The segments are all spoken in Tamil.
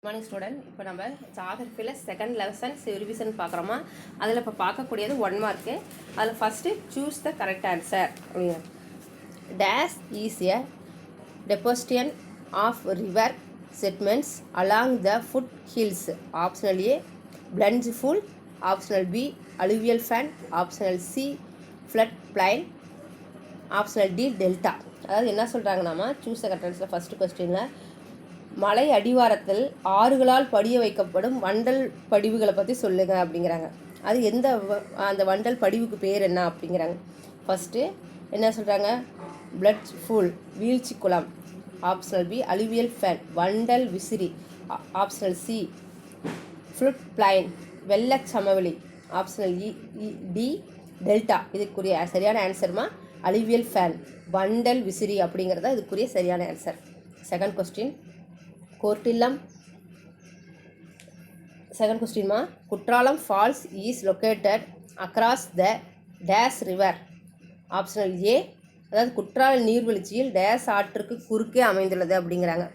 Morning student. இப்போ நம்ம ஜாகிரபியில் செகண்ட் லெசன் ரிவிஷன் பார்க்குறோமா. அதில் இப்போ பார்க்கக்கூடியது 1 மார்க்கு. அதில் first choose the correct answer அப்படிங்கிற dash is a deposition of river sediments along the foot hills. Optional A plunge pool, optional B alluvial fan, optional C flood plain, optional D delta. அதாவது என்ன சொல்கிறாங்கன்னாமா, choose the correct answer first கொஸ்டினில் மலை அடிவாரத்தில் ஆறுகளால் படிய வைக்கப்படும் வண்டல் படிவுகளை பற்றி சொல்லுங்க அப்படிங்கிறாங்க. அது எந்த அந்த வண்டல் படிவுக்கு பேர் என்ன அப்படிங்கிறாங்க. ஃபஸ்ட்டு என்ன சொல்கிறாங்க, பிளட் ஃபுல் வீழ்ச்சி குளம், ஆப்ஷனல் பி அலுவியல் ஃபேன் வண்டல் விசிறி, ஆப்ஷனல் சி ஃப்ளட் பிளைன் வெள்ளச் சமவெளி, ஆப்ஷனல் டி டெல்டா. இதுக்குரிய சரியான ஆன்சர்மா அலுவியல் ஃபேன் வண்டல் விசிறி அப்படிங்கிறத இதுக்குரிய சரியான ஆன்சர். செகண்ட் கொஸ்டின் கோர்ட்டில்லம். செகண்ட் கொஸ்டின்மா, Courtallam falls is located across the dash river. Optional A, அதாவது குற்றால நீர்வீழ்ச்சியில் டேஸ் ஆற்றுக்கு குறுக்கே அமைந்துள்ளது அப்படிங்கிறாங்க.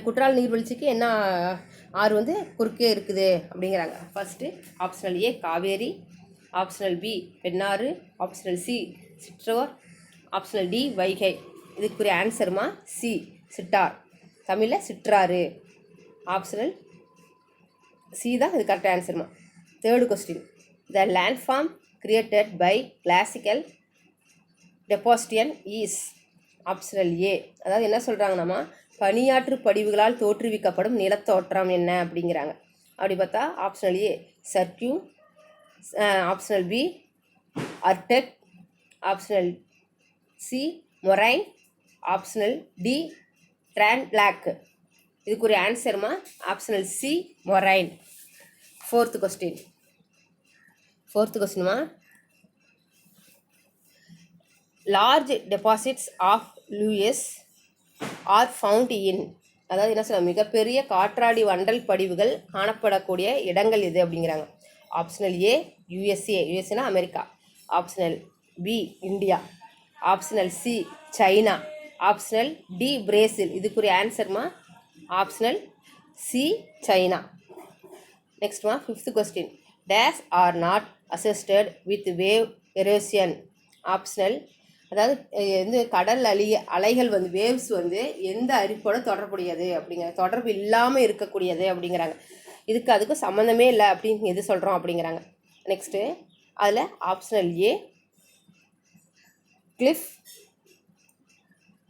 குற்றால நீர்வீழ்ச்சிக்கு என்ன ஆறு வந்து குறுக்கே இருக்குது அப்படிங்கிறாங்க. First optional A Kaveri, optional B Pennar, optional C Chittar, optional D Vaigai. இதுக்குரிய ஆன்சருமா சி சிட்டார், தமிழில் சிற்றாறு. ஆப்ஷனல் சி தான் இது கரெக்ட் ஆன்சர்மா. Third question, the land form created by classical deposition is. Optional A, அதாவது என்ன சொல்கிறாங்கன்னாமா, பனியாற்று படிவுகளால் தோற்றுவிக்கப்படும் நிலத்தோற்றம் என்ன அப்படிங்கிறாங்க. அப்படி பார்த்தா optional A cirque, optional B arete, optional C moraine, optional D ட்ரான்லாக். இதுக்குரிய ஆன்சர்மா ஆப்ஷனல் சி மொரைன். ஃபோர்த்து கொஸ்டின்மா, large deposits of loess are found in. அதாவது என்ன சொல்ல, மிகப்பெரிய காற்றாடி வண்டல் படிவுகள் காணப்படக்கூடிய இடங்கள் எது அப்படிங்கிறாங்க. ஆப்ஷனல் ஏ யூஎஸ்ஏனா America, optional B India, optional C China, optional D Brazil. இதுக்குரிய ஆன்சர்மா ஆப்ஷனல் சி சைனா. நெக்ஸ்ட்மா fifth question, dash are not assisted with wave erosion. Optional, அதாவது வந்து கடல் அலைகள் வந்து வேவ்ஸ் வந்து எந்த அரிப்போட தொடர்புடையது அப்படிங்கிற, தொடர்பு இல்லாமல் இருக்கக்கூடியது அப்படிங்கிறாங்க. இதுக்கு அதுக்கும் சம்மந்தமே இல்லை அப்படின்னு எது சொல்கிறோம் அப்படிங்கிறாங்க. நெக்ஸ்ட்டு அதில் optional A cliff,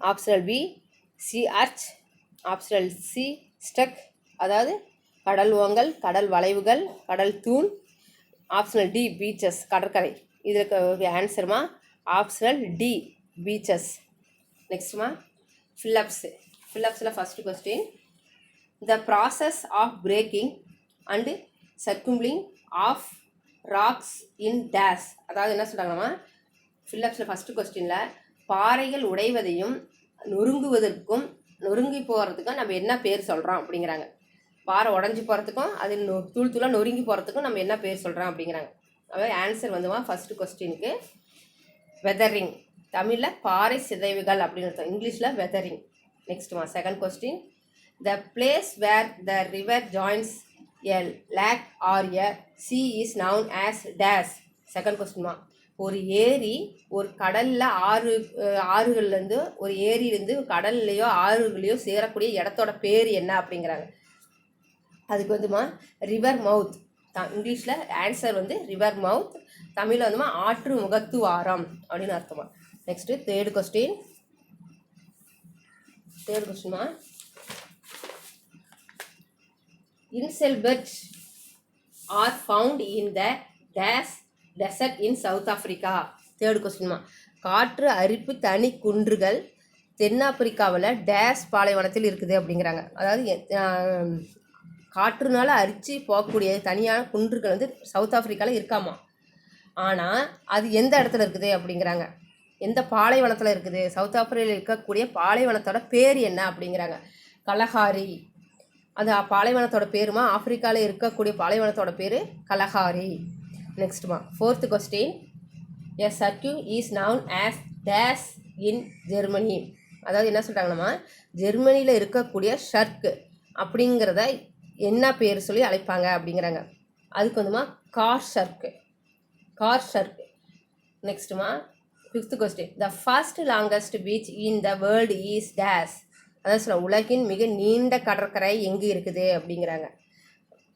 optional B sea arch, optional C stack, அதாவது கடல் ஓங்கல், கடல் வளைவுகள், கடல் தூண், ஆப்ஷனல் டி பீச்சஸ் கடற்கரை. இதுக்கு ஆன்சர்மா ஆப்ஷனல் டி பீச்சஸ். நெக்ஸ்ட்மா ஃபில்லப்ஸில் first question, the process of breaking and crumbling of rocks in dash. அதாவது என்ன சொல்கிறாங்கன்னா, ஃபில்லப்ஸில் ஃபஸ்ட்டு கொஸ்டினில் பாறைகள் உடைவதையும் நொறுங்குவதற்கும் நொறுங்கி போகிறதுக்கும் நம்ம என்ன பேர் சொல்கிறோம் அப்படிங்கிறாங்க. பாறை உடஞ்சி போகிறதுக்கும் அதில் தூளாக நொறுங்கி போகிறதுக்கும் நம்ம என்ன பேர் சொல்கிறோம் அப்படிங்கிறாங்க. அதாவது ஆன்சர் வந்துமா ஃபஸ்ட்டு கொஸ்டினுக்கு வெதரிங், தமிழில் பாறை சிதைவுகள் அப்படின்னு அர்த்தம், இங்கிலீஷில் வெதரிங். நெக்ஸ்ட்மா second question, the place where the river joins a lake or a sea is known as dash. Second கொஸ்டின்மா, ஒரு ஏரி ஒரு கடலில் ஆறுகள்லேருந்து ஒரு ஏரியிலேருந்து கடல்லையோ ஆறுகளையோ சேரக்கூடிய இடத்தோட பேர் என்ன அப்படிங்கிறாங்க. அதுக்கு வந்துமா ரிவர் மவுத், இங்கிலீஷில் ஆன்சர் வந்து ரிவர் மவுத், தமிழில் வந்துமா ஆற்று முகத்து வாரம் அப்படின்னு அர்த்தமா. நெக்ஸ்ட்டு தேர்டு கொஸ்டின்மா, inselbergs are found in the dash desert in South Africa. Third கொஸ்டின்மா, காற்று அரிப்பு தனி குன்றுகள் தென்னாப்பிரிக்காவில் டேஸ் பாலைவனத்தில் இருக்குது அப்படிங்கிறாங்க. அதாவது காற்றுனால அரிச்சு போகக்கூடிய தனியான குன்றுகள் வந்து சவுத் ஆஃப்ரிக்காவில் இருக்காமா. ஆனால் அது எந்த இடத்துல இருக்குது அப்படிங்கிறாங்க, எந்த பாலைவனத்தில் இருக்குது, சவுத் ஆஃப்ரிக்காவில் இருக்கக்கூடிய பாலைவனத்தோட பேர் என்ன அப்படிங்கிறாங்க. கலஹாரி. அது பாலைவனத்தோட பேருமா, ஆப்பிரிக்காவில் இருக்கக்கூடிய பாலைவனத்தோட பேர் கலஹாரி. நெக்ஸ்ட்மா fourth question, a cirque is known as dash in Germany. அதாவது என்ன சொல்கிறாங்கன்னா, ஜெர்மனியில் இருக்கக்கூடிய ஷர்க் அப்படிங்கிறத என்ன பேர் சொல்லி அழைப்பாங்க அப்படிங்கிறாங்க. அதுக்கு வந்துமா கார் ஷர்க்கு. நெக்ஸ்ட்டுமா 5th question, the first longest beach in the world is dash. அதான் சொல்ல உலகின் மிக நீண்ட கடற்கரை எங்கே இருக்குது அப்படிங்கிறாங்க.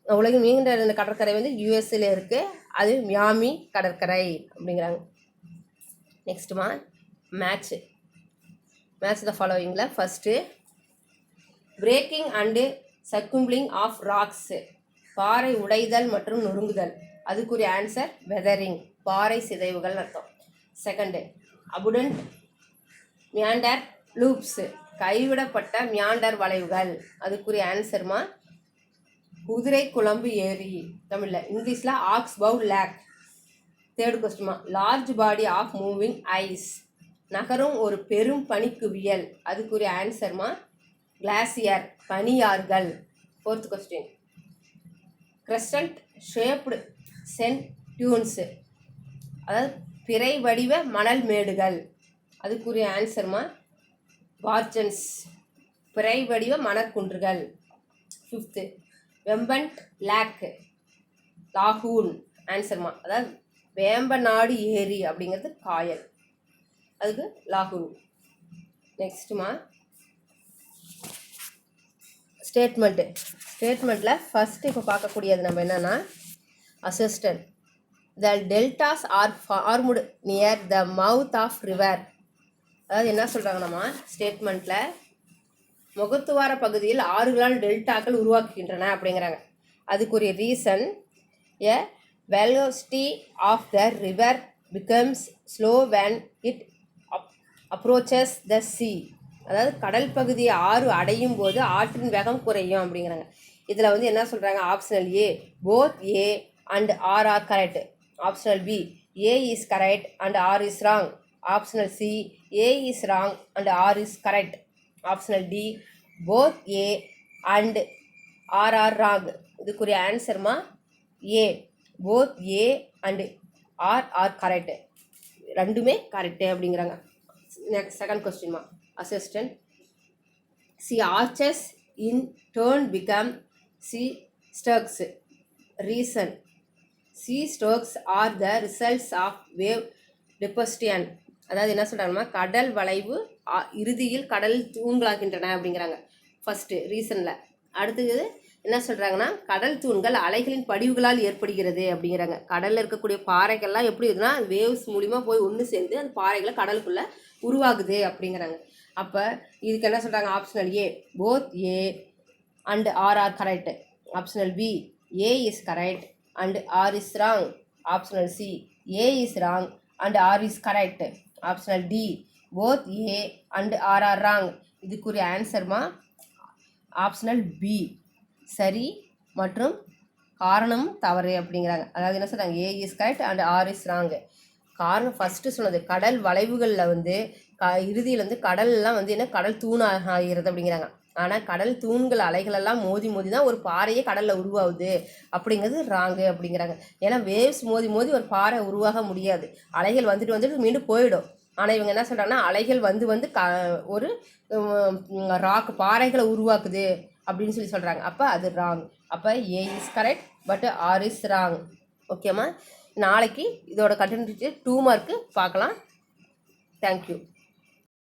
உலகின் நீண்ட கடற்கரை வந்து யூஎஸ்ஏல இருக்குது, அது மியாமி கடற்கரை அப்படிங்கிறாங்க. நெக்ஸ்ட்டுமா மேட்ச் த ஃபாலோவிங்கில் first breaking and crumbling of rocks, பாறை உடைதல் மற்றும் நொறுங்குதல். அதுக்குரிய ஆன்சர் வெதரிங், பாறை சிதைவுகள் அர்த்தம். செகண்டு அபுடன்ட் மியாண்டர் லூப்ஸு, கைவிடப்பட்ட மியாண்டர் வளைவுகள். அதுக்குரிய ஆன்சர்மா குதிரை குழம்பு ஏரி, தமிழில், இங்கிலீஷில் ஆக்ஸ்பவுட் லேக். தேர்டு கொஸ்டின்மா large body of moving ice, நகரும் ஒரு பெரும் பனிக்குவியல். அதுக்குரிய ஆன்சர்மா கிளாசியர், பனியார்கள். Fourth question crescent shaped sand dunes, அதாவது பிறை வடிவ மணல் மேடுகள். அதுக்குரிய ஆன்சர்மா வார்ஜன்ஸ், பிறை வடிவ மணற்குன்றுகள். ஃபிஃப்த்து வெம்பன்ட் லேக் லாகூன், ஆன்சர்மா அதாவது வேம்பநாடு ஏரி அப்படிங்கிறது காயல், அதுக்கு லாகூன். நெக்ஸ்ட்டுமா ஸ்டேட்மெண்ட்டில் ஃபஸ்ட்டு இப்போ பார்க்கக்கூடியது நம்ம என்னென்னா அசிஸ்டன்ட். The deltas are formed near the mouth of river. அதாவது என்ன சொல்கிறாங்கண்ணா ஸ்டேட்மெண்ட்டில் முகத்துவார பகுதியில் ஆறுகளால் டெல்டாக்கள் உருவாக்குகின்றன அப்படிங்கிறாங்க. அதுக்குரிய reason a velocity of the river becomes slow when it approaches the sea. அதாவது கடல் பகுதியை ஆறு அடையும் போது ஆற்றின் வேகம் குறையும் அப்படிங்கிறாங்க. இதில் வந்து என்ன சொல்கிறாங்க, optional A both A and R are correct, optional B A is correct and R is wrong, optional C A is wrong and R is correct, optional D both A and R are wrong. இதுக்குரிய ஆன்சர்மா A both A and R are correct, ரெண்டுமே கரெக்டு அப்படிங்கிறாங்க. நெக்ஸ்ட் செகண்ட் கொஸ்டின்மா அசிஸ்டன்ட் sea arches in turn become sea stacks. Reason sea stacks are the results of wave deposition. அதாவது என்ன சொல்கிறாங்கன்னா கடல் வளைவு இறுதியில் கடல் தூண்களாகின்றன அப்படிங்கிறாங்க ஃபஸ்ட்டு ரீசனில். அடுத்தது என்ன சொல்கிறாங்கன்னா கடல் தூண்கள் அலைகளின் படிவுகளால் ஏற்படுகிறது அப்படிங்கிறாங்க. கடலில் இருக்கக்கூடிய பாறைகள்லாம் எப்படி இருக்குன்னா வேவ்ஸ் மூலிமா போய் ஒன்று சேர்ந்து அந்த பாறைகளை கடலுக்குள்ளே உருவாகுது அப்படிங்கிறாங்க. அப்போ இதுக்கு என்ன சொல்கிறாங்க, optional A both A and R are correct, optional B A is correct and R is wrong, optional C A is wrong and R is correct, optional D both A and R are wrong. இதுக்குரிய ஆன்சர்மா ஆப்ஷனல் பி சரி மற்றும் காரணம் தவறு அப்படிங்கிறாங்க. அதாவது என்ன சொல்கிறாங்க, A is correct and R is wrong. காரணம் ஃபஸ்ட்டு சொன்னது கடல் வளைவுகளில் வந்து இறுதியில் வந்து கடல்லாம் வந்து என்ன கடல் தூண் ஆகிறது அப்படிங்கிறாங்க. ஆனால் கடல் தூண்கள் அலைகளெல்லாம் மோதி தான் ஒரு பாறையே கடலில் உருவாகுது அப்படிங்கிறது ராங்கு அப்படிங்கிறாங்க. ஏன்னா வேவ்ஸ் மோதி ஒரு பாறை உருவாக முடியாது, அலைகள் வந்துட்டு மீண்டும் போயிடும். ஆனால் இவங்க என்ன சொல்கிறாங்கன்னா அலைகள் வந்து ஒரு ராக் பாறைகளை உருவாக்குது அப்படின்னு சொல்கிறாங்க. அப்போ அது ராங். அப்போ A is correct but R is wrong. ஓகேம்மா, நாளைக்கு இதோட கண்டினியூட்டி 2 மார்க்கு பார்க்கலாம். தேங்க்யூ.